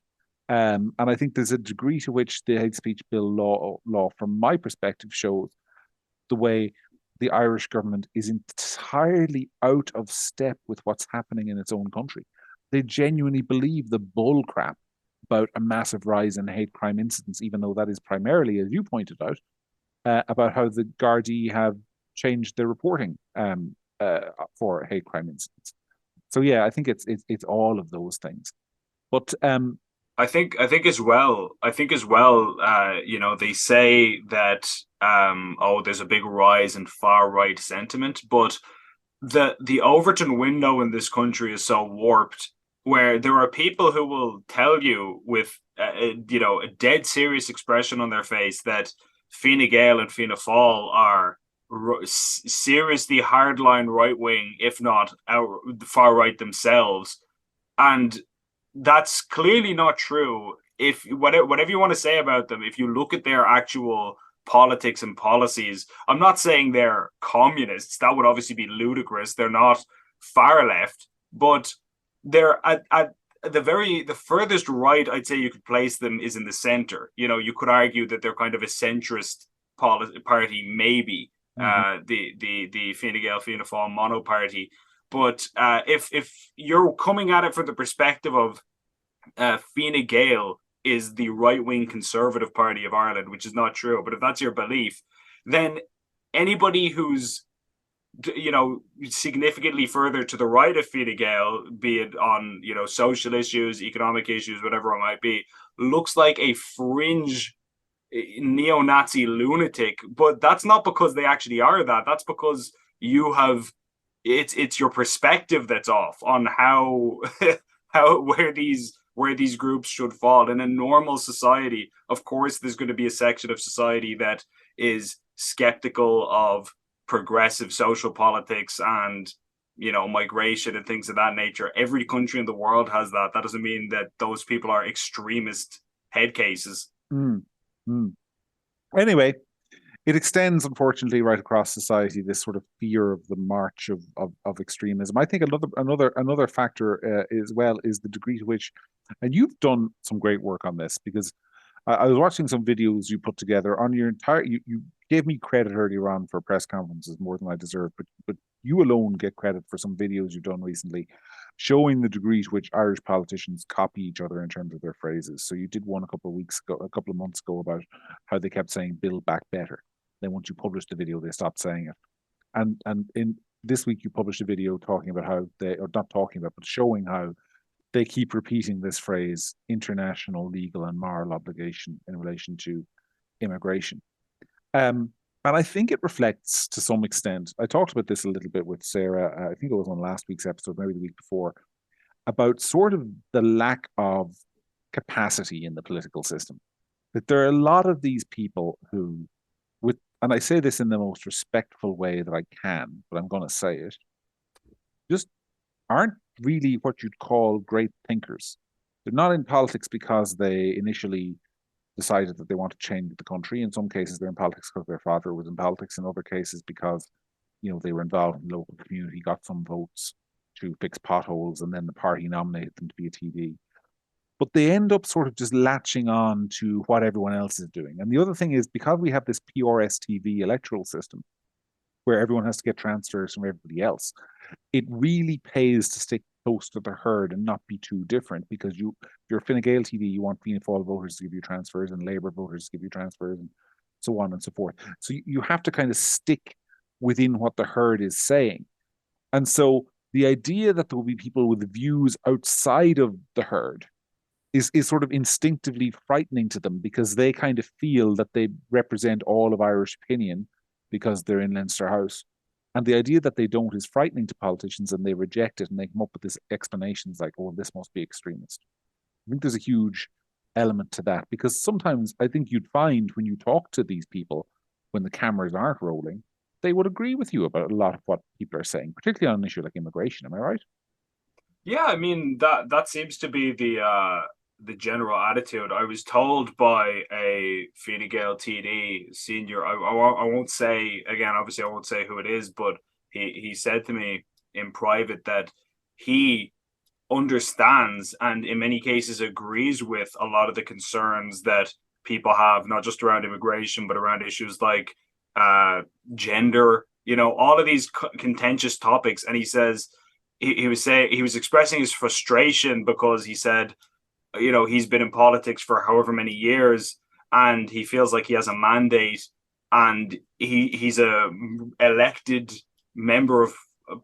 And I think there's a degree to which the hate speech bill law, from my perspective, shows the way the Irish government is entirely out of step with what's happening in its own country. They genuinely believe the bull crap about a massive rise in hate crime incidents, even though that is primarily, as you pointed out, about how the Gardaí have changed their reporting for hate crime incidents. So yeah, I think it's all of those things. But I think as well. They say that there's a big rise in far right sentiment, but the Overton window in this country is so warped, where there are people who will tell you with a dead serious expression on their face that Fine Gael and Fianna Fáil are seriously hardline right wing, if not far right themselves, and that's clearly not true. If whatever you want to say about them, if you look at their actual politics and policies, I'm not saying they're communists. That would obviously be ludicrous. They're not far left, but they're at the furthest right I'd say you could place them is in the center. You could argue that they're kind of a centrist party, maybe. The Fine Gael Fianna Fáil mono party. But if you're coming at it from the perspective of Fine Gael is the right-wing conservative party of Ireland, which is not true, but if that's your belief, then anybody who's significantly further to the right of Fine Gael, be it on social issues, economic issues, whatever it might be, looks like a fringe neo-Nazi lunatic. But that's not because they actually are that. That's because you have it's your perspective that's off on how where these groups should fall. In a normal society, of course, there's going to be a section of society that is skeptical of progressive social politics and migration and things of that nature. Every country in the world has that. That doesn't mean that those people are extremist head cases. Anyway, it extends, unfortunately, right across society, this sort of fear of the march of extremism. I think another factor as well is the degree to which, and you've done some great work on this, because I was watching some videos you put together on your entire. You gave me credit earlier on for press conferences more than I deserve, but you alone get credit for some videos you've done recently, showing the degree to which Irish politicians copy each other in terms of their phrases. So you did one a couple of weeks ago, a couple of months ago, about how they kept saying "Build Back Better." Then once you published the video, they stopped saying it. And in this week, you published a video talking about how they, or not talking about, but showing how they keep repeating this phrase, international legal and moral obligation in relation to immigration. Um, and I think it reflects to some extent. I talked about this a little bit with Sarah. I think it was on last week's episode, maybe the week before, about sort of the lack of capacity in the political system. That there are a lot of these people who, with, and I say this in the most respectful way that I can, but I'm going to say it, just aren't really what you'd call great thinkers. They're not in politics because they initially decided that they want to change the country. In some cases, they're in politics because their father was in politics. In other cases, because they were involved in the local community, got some votes to fix potholes, and then the party nominated them to be a TD. But they end up sort of just latching on to what everyone else is doing. And the other thing is, because we have this PRSTV electoral system where everyone has to get transfers from everybody else, it really pays to stick close to the herd and not be too different, because you're Fine Gael TD, you want Fianna Fáil voters to give you transfers and Labour voters to give you transfers and so on and so forth. So you have to kind of stick within what the herd is saying. And so the idea that there will be people with views outside of the herd is sort of instinctively frightening to them, because they kind of feel that they represent all of Irish opinion because they're in Leinster House. And the idea that they don't is frightening to politicians, and they reject it, and they come up with these explanations like, oh, this must be extremist. I think there's a huge element to that, because sometimes I think you'd find when you talk to these people, when the cameras aren't rolling, they would agree with you about a lot of what people are saying, particularly on an issue like immigration. Am I right? Yeah, I mean that seems to be the general attitude. I was told by a Fine Gael TD senior. I won't say again. Obviously, I won't say who it is, but he said to me in private that he understands and in many cases agrees with a lot of the concerns that people have, not just around immigration, but around issues like uh, gender. All of these contentious topics. And he says he was expressing his frustration because he said, he's been in politics for however many years, and he feels like he has a mandate, and he's a elected member of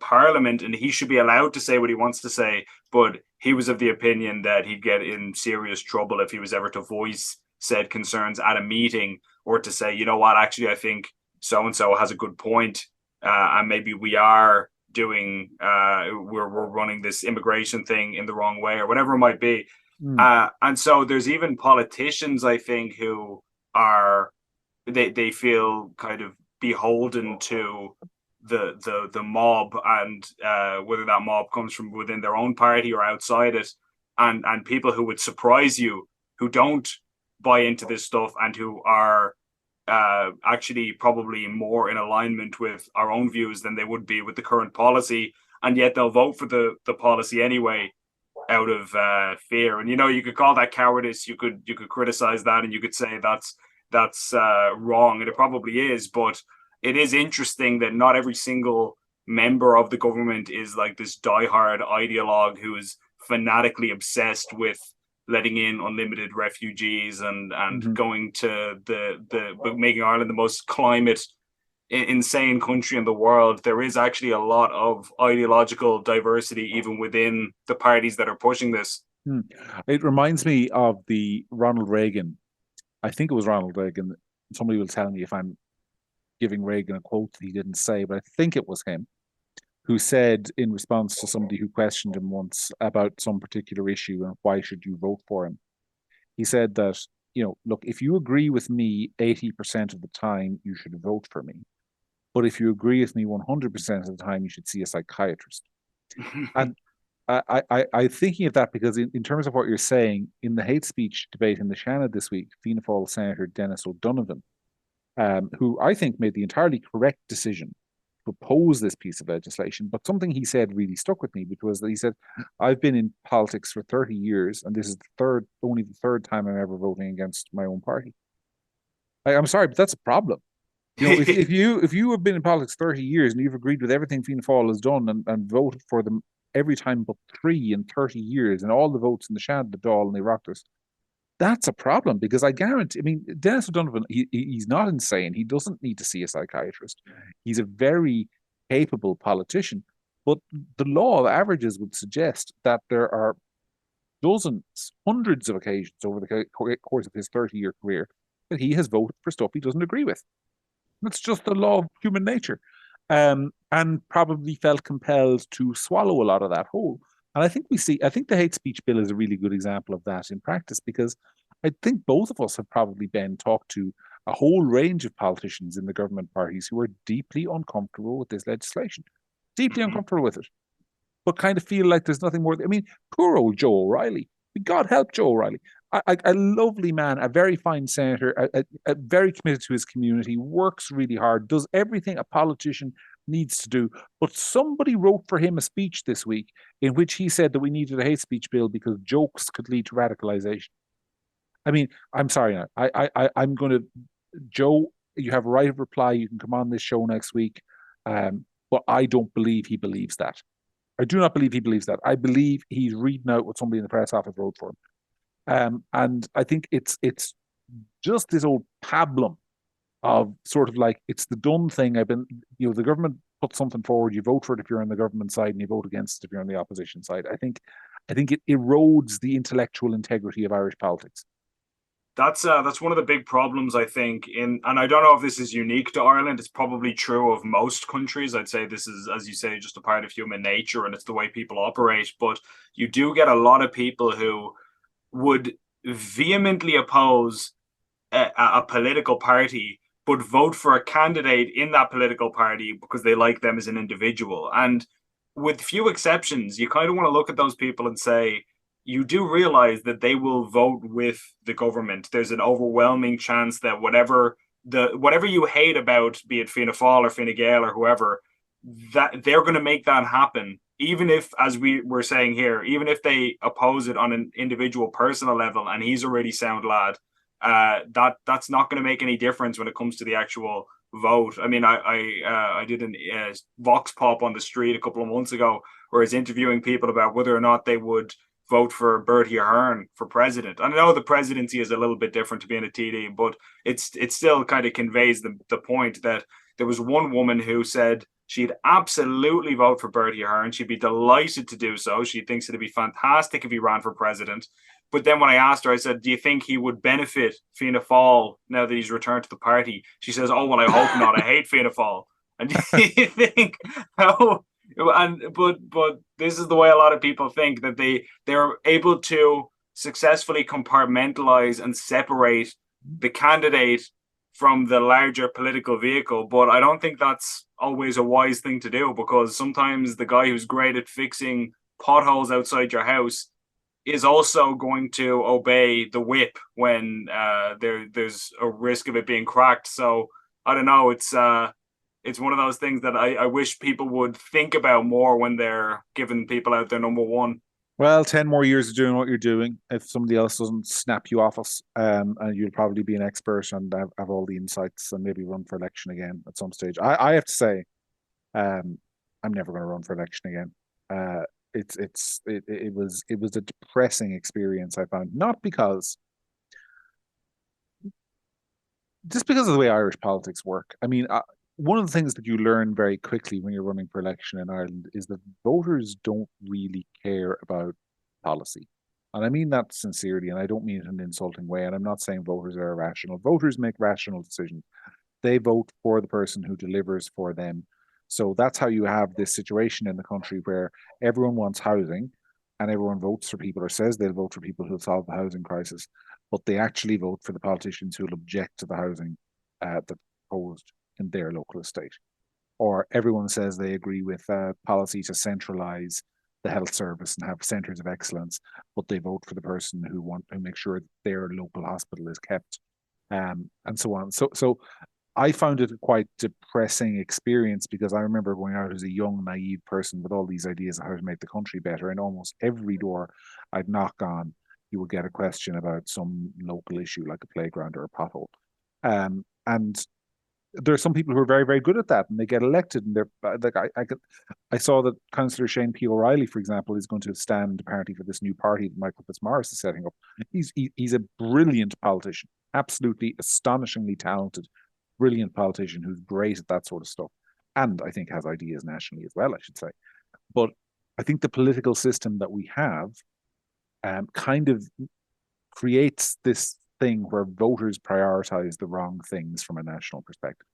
parliament, and he should be allowed to say what he wants to say. But he was of the opinion that he'd get in serious trouble if he was ever to voice said concerns at a meeting, or to say, what, actually, I think so and so has a good point, and maybe we are doing we're running this immigration thing in the wrong way, or whatever it might be. And so there's even politicians, I think, who are they feel kind of beholden to the mob, and whether that mob comes from within their own party or outside it, and people who would surprise you, who don't buy into this stuff, and who are actually probably more in alignment with our own views than they would be with the current policy, and yet they'll vote for the policy anyway out of fear. And you could call that cowardice. You could criticize that, and you could say that's wrong, and it probably is. But it is interesting that not every single member of the government is like this diehard ideologue who is fanatically obsessed with letting in unlimited refugees and going to the making Ireland the most climate insane country in the world. There is actually a lot of ideological diversity even within the parties that are pushing this. It reminds me of the Ronald Reagan. I think it was Ronald Reagan. Somebody will tell me if I'm giving Reagan a quote that he didn't say, but I think it was him who said, in response to somebody who questioned him once about some particular issue and why should you vote for him, he said that, look, if you agree with me 80% of the time, you should vote for me. But if you agree with me 100% of the time, you should see a psychiatrist. And I'm thinking of that because in terms of what you're saying, in the hate speech debate in the Shannon this week, Fianna Fáil Senator Dennis O'Donovan, who I think made the entirely correct decision propose this piece of legislation. But something he said really stuck with me, which was that he said, I've been in politics for 30 years, and this is only the third time I'm ever voting against my own party. I'm sorry, but that's a problem. If you have been in politics 30 years and you've agreed with everything Fianna Fáil has done and voted for them every time but three in 30 years, and all the votes in the Shan, the Dáil, and the Oireachtas, that's a problem, because I guarantee, I mean, Dennis O'Donovan, he's not insane. He doesn't need to see a psychiatrist. He's a very capable politician. But the law of averages would suggest that there are dozens, hundreds of occasions over the course of his 30-year career that he has voted for stuff he doesn't agree with. That's just the law of human nature. And probably felt compelled to swallow a lot of that whole. And I think the hate speech bill is a really good example of that in practice, because I think both of us have probably been talked to a whole range of politicians in the government parties who are deeply uncomfortable with this legislation, deeply uncomfortable with it, but kind of feel like there's nothing more. I mean, poor old Joe O'Reilly. God help Joe O'Reilly. A lovely man, a very fine senator, a very committed to his community, works really hard, does everything a politician needs to do. But somebody wrote for him a speech this week in which he said that we needed a hate speech bill because jokes could lead to radicalization. I mean, I'm sorry now. I'm going to, Joe, you have a right of reply. You can come on this show next week. But I don't believe he believes that. I do not believe he believes that. I believe he's reading out what somebody in the press office wrote for him. And I think it's just this old pablum of sort of like, it's the done thing. The government puts something forward, you vote for it if you're on the government side, and you vote against it if you're on the opposition side. I think it erodes the intellectual integrity of Irish politics. That's one of the big problems, I think, and I don't know if this is unique to Ireland. It's probably true of most countries. I'd say this is, as you say, just a part of human nature, and it's the way people operate. But you do get a lot of people who would vehemently oppose a political party, but vote for a candidate in that political party because they like them as an individual. And with few exceptions, you kind of want to look at those people and say, you do realize that they will vote with the government. There's an overwhelming chance that whatever you hate about, be it Fianna Fáil or Fine Gael or whoever, that they're going to make that happen. Even if, as we were saying here, even if they oppose it on an individual personal level, and he's a really sound lad, that's not going to make any difference when it comes to the actual vote. I mean, I did a vox pop on the street a couple of months ago where I was interviewing people about whether or not they would vote for Bertie Ahern for president. I know the presidency is a little bit different to being a TD, but it still kind of conveys the point that there was one woman who said she'd absolutely vote for Bertie Ahern. She'd be delighted to do so. She thinks it'd be fantastic if he ran for president. But then when I asked her, I said, do you think he would benefit Fianna Fáil now that he's returned to the party? She says, oh, well, I hope not. I hate Fianna Fáil. And do you think how... But this is the way a lot of people think, that they're able to successfully compartmentalize and separate the candidate from the larger political vehicle. But I don't think that's always a wise thing to do, because sometimes the guy who's great at fixing potholes outside your house is also going to obey the whip when there's a risk of it being cracked. So I don't know. It's one of those things that I wish people would think about more when they're giving people out their number one. Well, 10 more years of doing what you're doing. If somebody else doesn't snap you off us, and you'll probably be an expert and have all the insights and maybe run for election again at some stage. I have to say, I'm never going to run for election again. It was a depressing experience, I found, not because just because of the way Irish politics work. I mean, one of the things that you learn very quickly when you're running for election in Ireland is that voters don't really care about policy. And I mean that sincerely, and I don't mean it in an insulting way. And I'm not saying voters are irrational. Voters make rational decisions. They vote for the person who delivers for them. So that's how you have this situation in the country where everyone wants housing and everyone votes for people, or says they'll vote for people who'll solve the housing crisis, but they actually vote for the politicians who'll object to the housing that's proposed in their local estate. Or everyone says they agree with policy to centralise the health service and have centres of excellence, but they vote for the person who makes sure that their local hospital is kept, and so on. So I found it a quite depressing experience because I remember going out as a young, naive person with all these ideas of how to make the country better. And almost every door I'd knock on, you would get a question about some local issue like a playground or a pothole. And there are some people who are very, very good at that, and they get elected. And they're like, I saw that Councillor Shane P. O'Reilly, for example, is going to stand apparently for this new party that Michael Fitzmaurice is setting up. He's a brilliant politician, absolutely astonishingly talented, brilliant politician who's great at that sort of stuff, and I think has ideas nationally as well, I should say. But I think the political system that we have kind of creates this thing where voters prioritize the wrong things from a national perspective.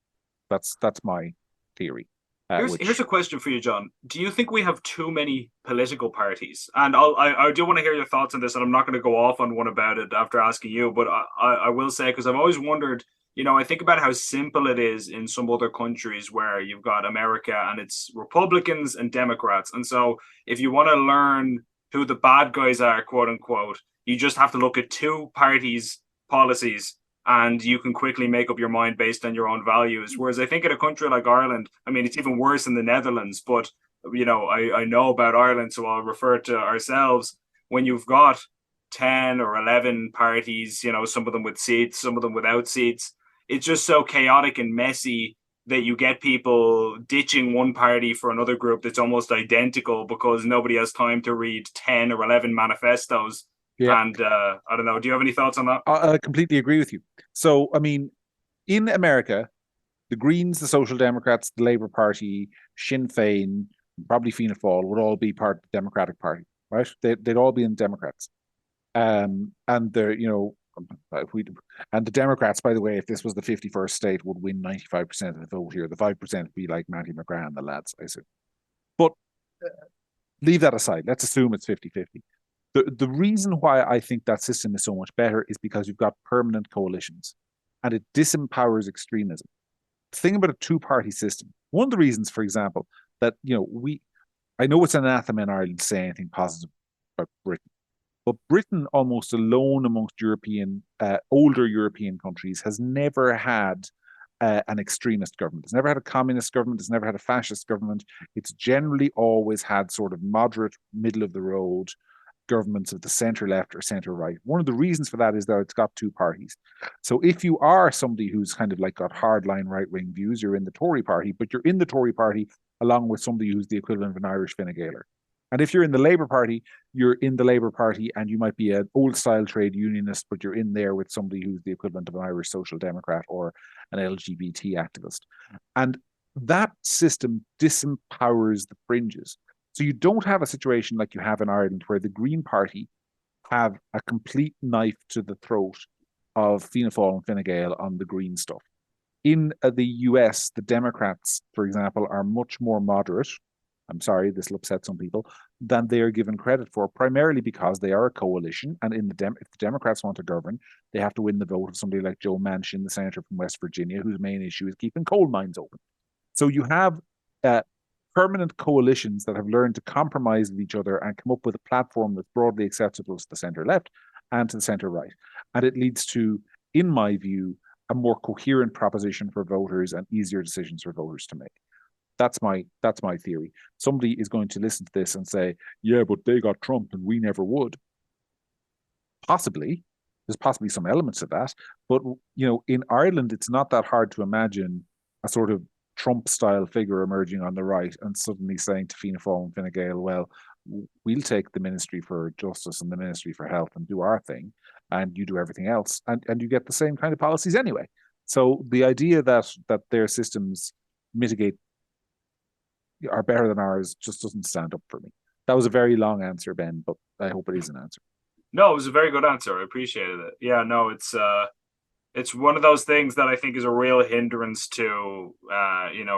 That's my theory. Here's a question for you, John. Do you think we have too many political parties? And I do want to hear your thoughts on this, and I'm not going to go off on one about it after asking you, but I will say, because I've always wondered, I think about how simple it is in some other countries where you've got America and it's Republicans and Democrats. And so if you want to learn who the bad guys are, quote unquote, you just have to look at two parties' policies and you can quickly make up your mind based on your own values. Whereas I think in a country like Ireland, I mean, it's even worse in the Netherlands, but, I know about Ireland, so I'll refer to ourselves. When you've got 10 or 11 parties, some of them with seats, some of them without seats, it's just so chaotic and messy that you get people ditching one party for another group that's almost identical because nobody has time to read 10 or 11 manifestos. Yeah. And I don't know. Do you have any thoughts on that? I completely agree with you. So, I mean, in America, the Greens, the Social Democrats, the Labour Party, Sinn Féin, probably Fianna Fáil would all be part of the Democratic Party, right? They'd all be in Democrats. And they're, and the Democrats, by the way, if this was the 51st state, would win 95% of the vote here. The 5% would be like Matty McGrath, the lads, I assume. But leave that aside. Let's assume it's 50-50. The reason why I think that system is so much better is because you've got permanent coalitions and it disempowers extremism. The thing about a two-party system, one of the reasons, for example, that, I know it's an anathema in Ireland to say anything positive about Britain, but Britain, almost alone amongst older European countries, has never had an extremist government. It's never had a communist government. It's never had a fascist government. It's generally always had sort of moderate, middle of the road governments of the centre left or centre right. One of the reasons for that is that it's got two parties. So if you are somebody who's kind of like got hardline right wing views, you're in the Tory party, but you're in the Tory party along with somebody who's the equivalent of an Irish Fine Gaeler. And if you're in the Labour Party, you're in the Labour Party and you might be an old style trade unionist, but you're in there with somebody who's the equivalent of an Irish Social Democrat or an LGBT activist. And that system disempowers the fringes. So you don't have a situation like you have in Ireland where the Green Party have a complete knife to the throat of Fianna Fáil and Fine Gael on the green stuff. In the US, the Democrats, for example, are much more moderate. I'm sorry, this will upset some people, than they are given credit for, primarily because they are a coalition. And if the Democrats want to govern, they have to win the vote of somebody like Joe Manchin, the senator from West Virginia, whose main issue is keeping coal mines open. So you have permanent coalitions that have learned to compromise with each other and come up with a platform that's broadly acceptable to the centre left and to the centre right. And it leads to, in my view, a more coherent proposition for voters and easier decisions for voters to make. That's my theory. Somebody is going to listen to this and say, yeah, but they got Trump and we never would. Possibly. There's possibly some elements of that. But, in Ireland, it's not that hard to imagine a sort of Trump-style figure emerging on the right and suddenly saying to Fianna Fáil and Fine Gael, well, we'll take the Ministry for Justice and the Ministry for Health and do our thing, and you do everything else, and you get the same kind of policies anyway. So the idea that their systems are better than ours just doesn't stand up for me. That was a very long answer, Ben, but I hope it is an answer. No, it was a very good answer. I appreciated it. Yeah, no, it's one of those things that I think is a real hindrance to,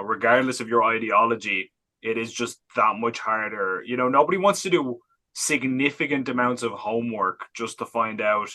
regardless of your ideology, it is just that much harder. Nobody wants to do significant amounts of homework just to find out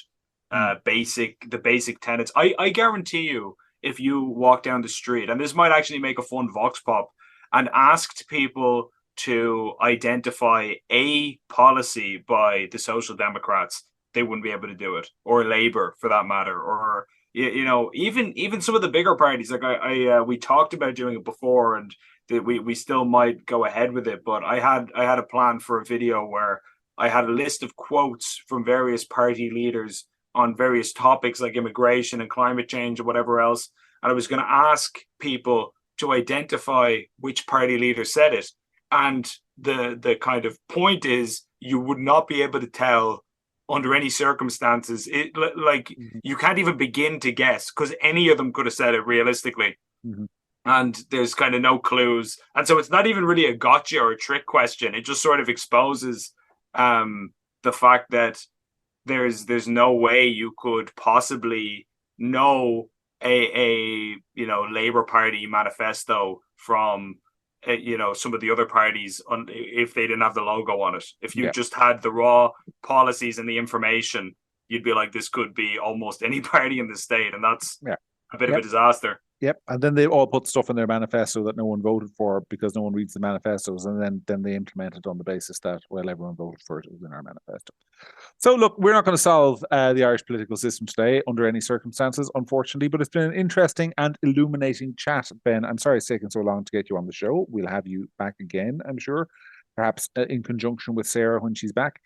the basic tenets. I guarantee you, if you walk down the street, and this might actually make a fun vox pop, and asked people to identify a policy by the Social Democrats, they wouldn't be able to do it, or Labour for that matter, or you know, even some of the bigger parties, like we talked about doing it before, and that we still might go ahead with it. But I had a plan for a video where I had a list of quotes from various party leaders on various topics like immigration and climate change and whatever else, and I was going to ask people to identify which party leader said it. And the kind of point is, you would not be able to tell under any circumstances. It like Mm-hmm. you can't even begin to guess because any of them could have said it realistically. Mm-hmm. And there's kind of no clues, and so it's not even really a gotcha or a trick question. It just sort of exposes the fact that there's no way you could possibly know a you know, Labour Party manifesto from you know, some of the other parties on, if they didn't have the logo on it. If you Yeah, just had the raw policies and the information, you'd be like, this could be almost any party in the state, and that's yeah, a bit of a yep. disaster. Yep, and then they all put stuff in their manifesto that no one voted for because no one reads the manifestos, and then they implement it on the basis that, well, everyone voted for it. It was in our manifesto. So look, we're not going to solve the Irish political system today under any circumstances, unfortunately. But it's been an interesting and illuminating chat, Ben. I'm sorry it's taken so long to get you on the show. We'll have you back again, I'm sure, perhaps in conjunction with Sarah when she's back.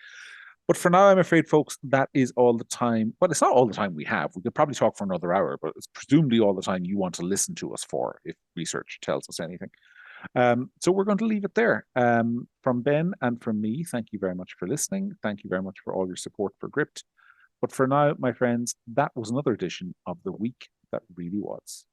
But for now, I'm afraid, folks, that is all the time. Well, it's not all the time we have. We could probably talk for another hour, but it's presumably all the time you want to listen to us for, if research tells us anything. So we're going to leave it there. From Ben and from me, thank you very much for listening. Thank you very much for all your support for Gript. But for now, my friends, that was another edition of The Week That Really Was.